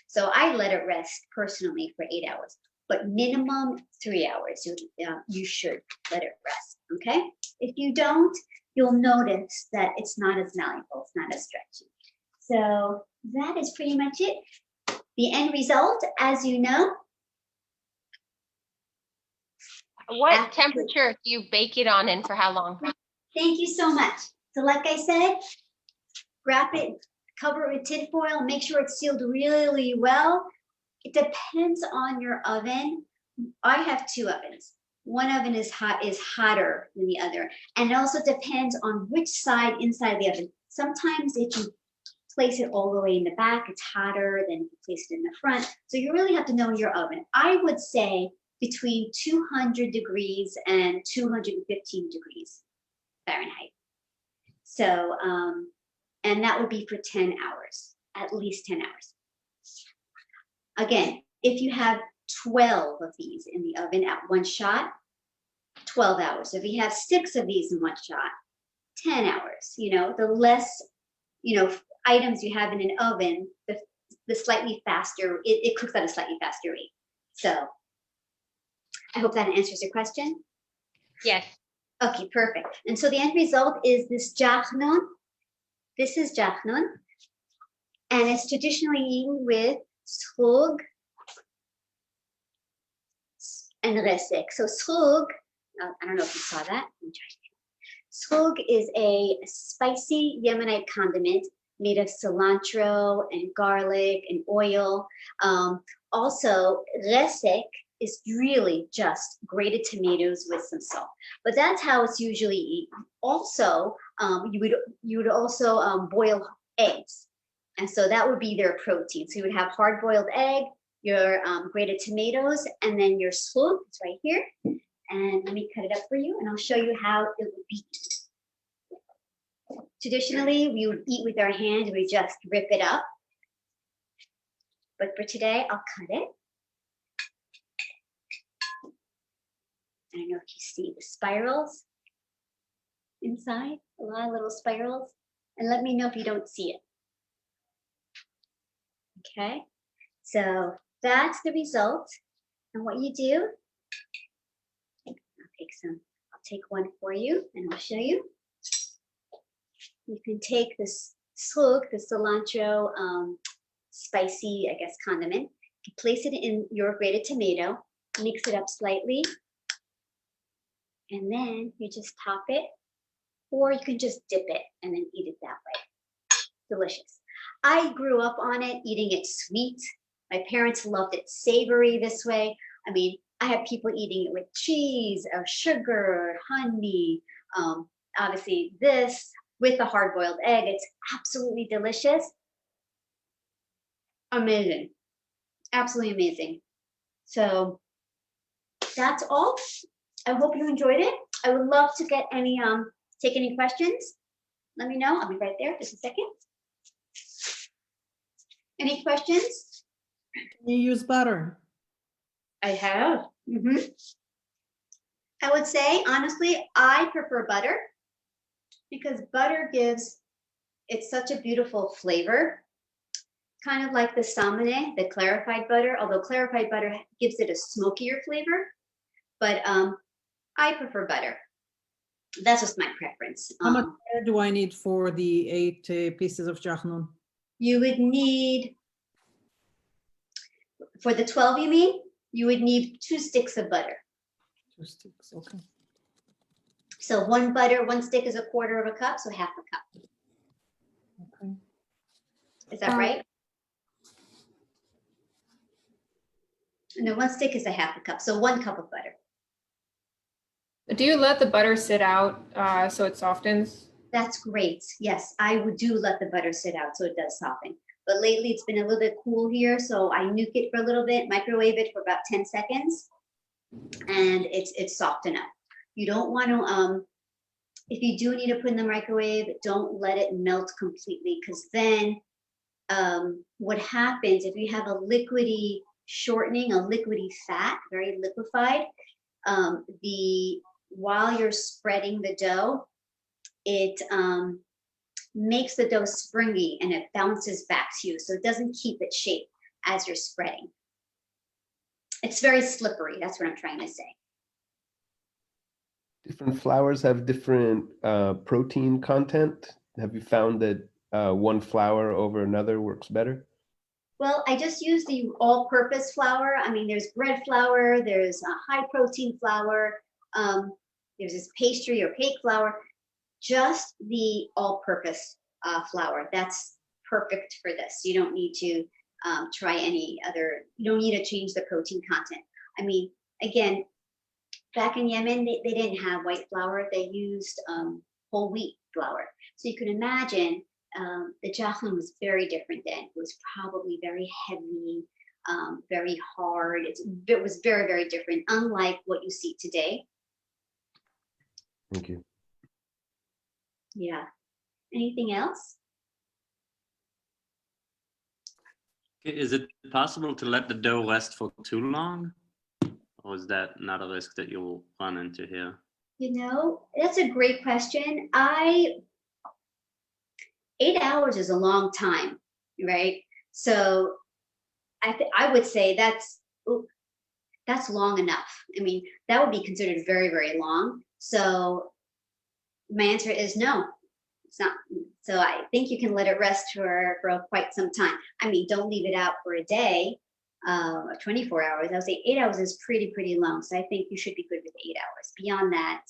So I let it rest personally for 8 hours, but minimum 3 hours. You should let it rest, okay? If you don't, you'll notice that it's not as malleable, it's not as stretchy. So that is pretty much it. The end result, as you know. What temperature do you bake it on and for how long? Thank you so much. So like I said, wrap it, cover it with tin foil, make sure it's sealed really well. It depends on your oven. I have 2 ovens. One oven is hotter than the other. And it also depends on which side inside of the oven. Sometimes if you place it all the way in the back, it's hotter than if you place it in the front. So you really have to know your oven. I would say between 200 degrees and 215 degrees Fahrenheit. So, and that would be for 10 hours, at least 10 hours. Again, if you have 12 of these in the oven at one shot, 12 hours. If you have 6 of these in one shot, 10 hours. You know, the less, items you have in an oven, the slightly faster, it cooks at a slightly faster rate. So I hope that answers your question. Yes. Okay, perfect. And so the end result is this Jachnun. This is Jachnun. And it's traditionally eaten with srug and resek. So srug, I don't know if you saw that. Srug is a spicy Yemenite condiment made of cilantro and garlic and oil. Also, resek is really just grated tomatoes with some salt. But that's how it's usually eaten. Also, you would also boil eggs. And so that would be their protein. So you would have hard-boiled egg, your grated tomatoes, and then your srug, it's right here. And let me cut it up for you, and I'll show you how it would be eaten. Traditionally, we would eat with our hands. We just rip it up. But for today, I'll cut it. I don't know if you see the spirals inside, a lot of little spirals. And let me know if you don't see it. Okay, so that's the result. And what you do, I'll take one for you and I'll show you. You can take this srug, the cilantro spicy, I guess, condiment. You place it in your grated tomato, mix it up slightly, and then you just top it, or you can just dip it and then eat it that way. Delicious. I grew up on it, eating it sweet. My parents loved it savory this way. I mean, I have people eating it with cheese or sugar, honey, obviously this with the hard-boiled egg. It's absolutely delicious. Amazing. Absolutely amazing. So that's all. I hope you enjoyed it. I would love to get take any questions. Let me know. I'll be right there. Just a second. Any questions? Can you use butter? I have. I would say, honestly, I prefer butter because butter gives it such a beautiful flavor, kind of like the samane, the clarified butter, although clarified butter gives it a smokier flavor, but I prefer butter. That's just my preference. How much butter do I need for the 8 pieces of Jachnun? You would need, for the 12 you mean, you would need 2 sticks of butter. 2 sticks, okay. So 1 stick is 1/4 cup, so 1/2 cup. Okay. Is that right? No, 1 stick is 1/2 cup, so 1 cup of butter. Do you let the butter sit out so it softens? That's great. Yes, I would do let the butter sit out so it does soften. But lately it's been a little bit cool here, so I nuke it for a little bit, microwave it for about 10 seconds, and it's soft enough. You don't want to, if you do need to put in the microwave, don't let it melt completely, because then what happens if you have a liquidy shortening, a liquidy fat, very liquefied, while you're spreading the dough, it makes the dough springy and it bounces back to you, so it doesn't keep its shape as you're spreading. It's very slippery, that's what I'm trying to say. Different flours have different protein content. Have you found that one flour over another works better? Well, I just use the all-purpose flour. I mean, there's bread flour, there's a high-protein flour, there's this pastry or cake flour. Just the all-purpose flour. That's perfect for this. You don't need to try any other, you don't need to change the protein content. I mean, again, back in Yemen, they didn't have white flour. They used whole wheat flour. So you can imagine the Jachnun was very different then. It was probably very heavy, very hard. It was very, very different, unlike what you see today. Thank you. Yeah. Anything else? Is it possible to let the dough rest for too long? Or is that not a risk that you'll run into here? You know, that's a great question. 8 hours is a long time, right? So I would say that's long enough. I mean, that would be considered very, very long. So my answer is no, it's not. So I think you can let it rest for quite some time. I mean, don't leave it out for a day, 24 hours. I would say 8 hours is pretty long. So I think you should be good with 8 hours. Beyond that,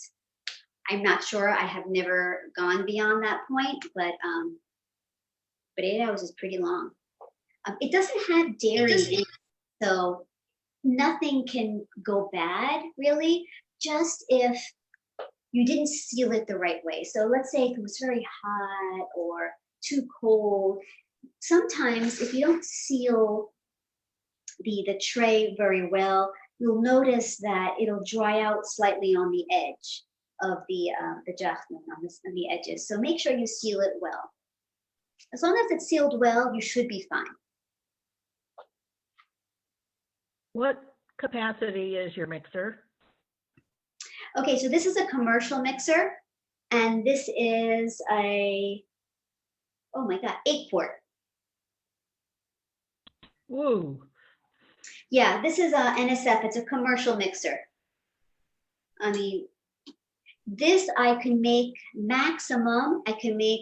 I'm not sure. I have never gone beyond that point, but 8 hours is pretty long. It doesn't have dairy in it, so nothing can go bad, really, just if you didn't seal it the right way. So let's say if it was very hot or too cold, sometimes if you don't seal the tray very well, you'll notice that it'll dry out slightly on the edge of the Jachnun, on the edges. So make sure you seal it well. As long as it's sealed well, you should be fine. What capacity is your mixer? Okay, so this is a commercial mixer, and this is a, oh my God, 8-quart. Woo. Yeah, this is a NSF, it's a commercial mixer. I mean, this I can make maximum, I can make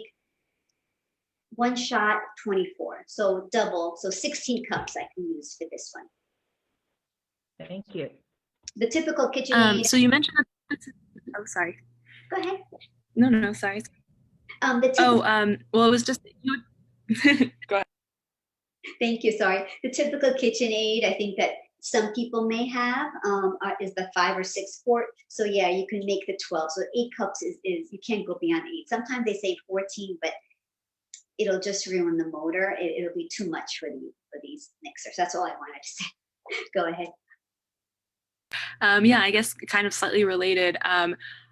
1 shot 24, so double, so 16 cups I can use for this one. Thank you. The typical KitchenAid. So you mentioned that, oh, sorry. Go ahead. No, sorry. The typical, Well, it was just, you go ahead. Thank you, sorry. The typical KitchenAid, I think that some people may have, is the 5 or 6 quart. So yeah, you can make the 12. So 8 cups is you can't go beyond 8. Sometimes they say 14, but it'll just ruin the motor. It'll be too much for these mixers. That's all I wanted to say. Go ahead. Yeah, I guess kind of slightly related.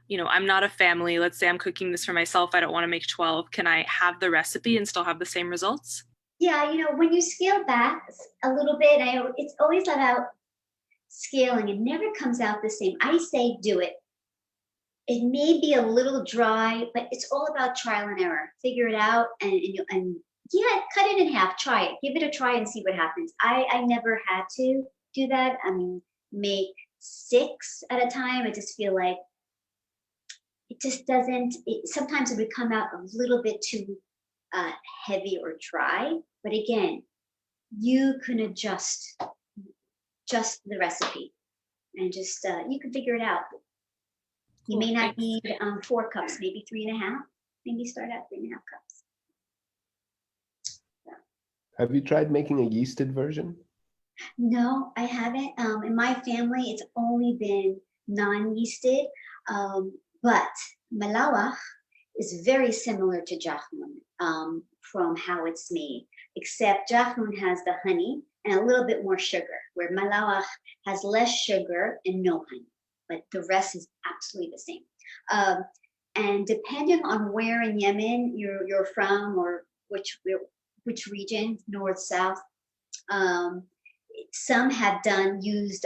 You know, I'm not a family. Let's say I'm cooking this for myself. I don't want to make 12. Can I have the recipe and still have the same results? Yeah, you know, when you scale back a little bit, it's always about scaling, it never comes out the same. I say do it. It may be a little dry, but it's all about trial and error. Figure it out and yeah, cut it in half, try it. Give it a try and see what happens. I never had to do that. I mean, make 6 at a time. I just feel like it just doesn't, sometimes it would come out a little bit too heavy or dry. But again, you can adjust the recipe and just, you can figure it out. You may not need 4 cups, maybe 3.5. Maybe start at 3.5 cups. Have you tried making a yeasted version? No, I haven't. In my family, it's only been non-yeasted, but malawach is very similar to Jachnun from how it's made, except Jachnun has the honey and a little bit more sugar, where malawach has less sugar and no honey, but the rest is absolutely the same. And depending on where in Yemen you're from or which region, north, south, some have used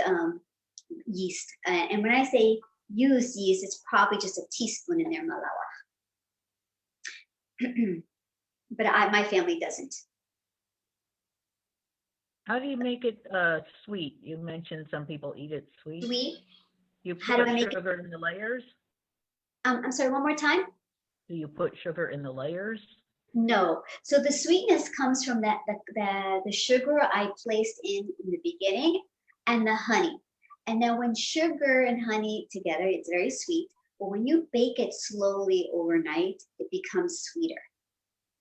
yeast. And when I say used yeast, it's probably just a teaspoon in their malawach. But my family doesn't. How do you make it sweet? You mentioned some people eat it sweet. Sweet? You How do put I make it? sugar in the layers? I'm sorry, one more time? Do you put sugar in the layers? No. So the sweetness comes from the sugar I placed in the beginning and the honey. And now when sugar and honey together, it's very sweet. But when you bake it slowly overnight, it becomes sweeter.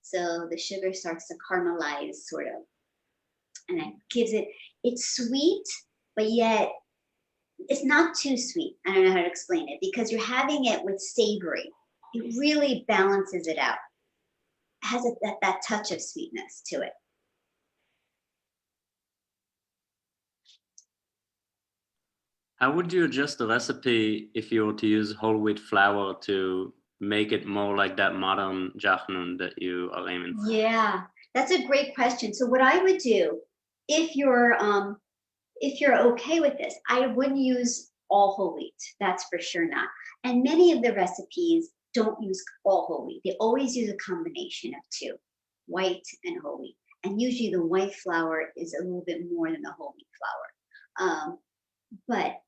So the sugar starts to caramelize sort of. And it gives it's sweet, but yet it's not too sweet. I don't know how to explain it because you're having it with savory. It really balances it out. Has that touch of sweetness to it. How would you adjust the recipe if you were to use whole wheat flour to make it more like that modern Jachnun that you are aiming for? Yeah, that's a great question. So what I would do, if you're okay with this, I wouldn't use all whole wheat. That's for sure not. And many of the recipes don't use all whole wheat. They always use a combination of 2, white and whole wheat. And usually the white flour is a little bit more than the whole wheat flour. But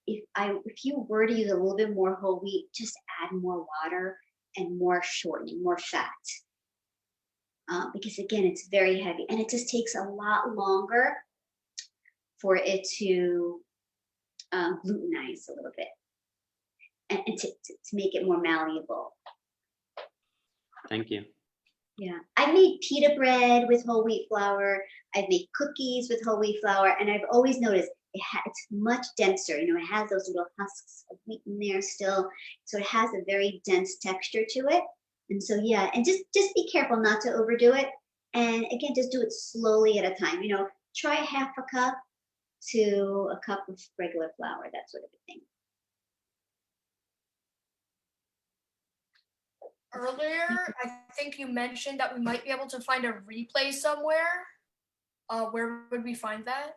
if you were to use a little bit more whole wheat, just add more water and more shortening, more fat. Because again, it's very heavy and it just takes a lot longer for it to glutenized a little bit and to make it more malleable. Thank you. Yeah, I made pita bread with whole wheat flour. I've made cookies with whole wheat flour, and I've always noticed it's much denser. You know, it has those little husks of wheat in there still, so it has a very dense texture to it. And so yeah, and just be careful not to overdo it. And again, just do it slowly at a time. You know, try half a cup to a cup of regular flour, that sort of a thing. Earlier, I think you mentioned that we might be able to find a replay somewhere. Where would we find that?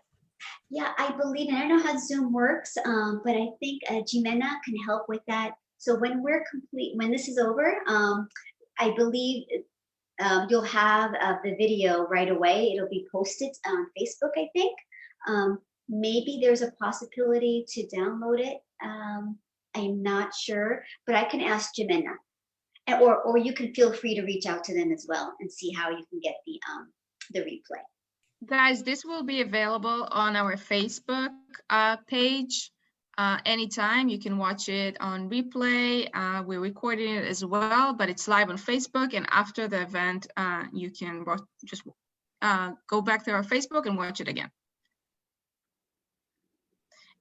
Yeah, I believe, and I don't know how Zoom works, but I think Jimena can help with that. So when when this is over, I believe you'll have the video right away. It'll be posted on Facebook, I think. Maybe there's a possibility to download it. I'm not sure, but I can ask Jimena. Or you can feel free to reach out to them as well and see how you can get the replay. Guys, this will be available on our Facebook page anytime. You can watch it on replay. We're recording it as well, but it's live on Facebook. And after the event, you can just go back to our Facebook and watch it again.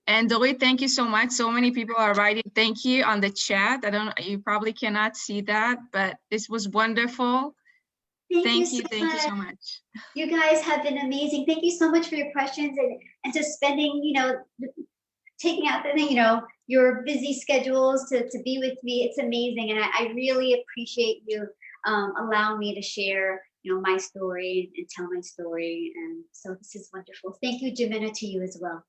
And Doreet, thank you so much. So many people are writing thank you on the chat. You probably cannot see that, but this was wonderful. Thank you so much. You guys have been amazing. Thank you so much for your questions and just spending, taking out your busy schedules to be with me. It's amazing. And I really appreciate you allowing me to share, my story and tell my story. And so this is wonderful. Thank you, Jimena, to you as well.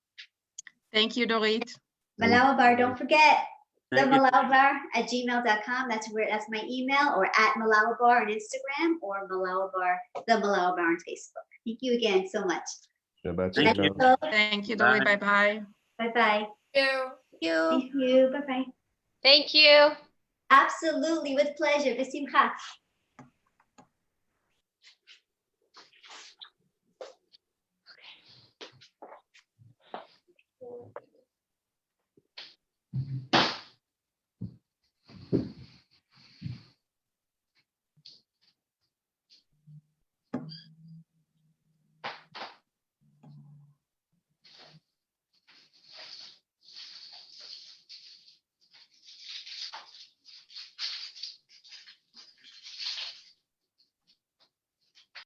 Thank you, Doreet. Malawa Bar, don't forget the Thank you. malawabar@gmail.com. That's my email, or at Malawa Bar on Instagram, or Malawa Bar, the Malawa Bar on Facebook. Thank you again so much. Shabbat Thank you. shalom. Thank you, Bye. Doreet. Bye-bye. Bye-bye. You. Thank you. Bye-bye. Thank you. Absolutely, with pleasure. B'simcha.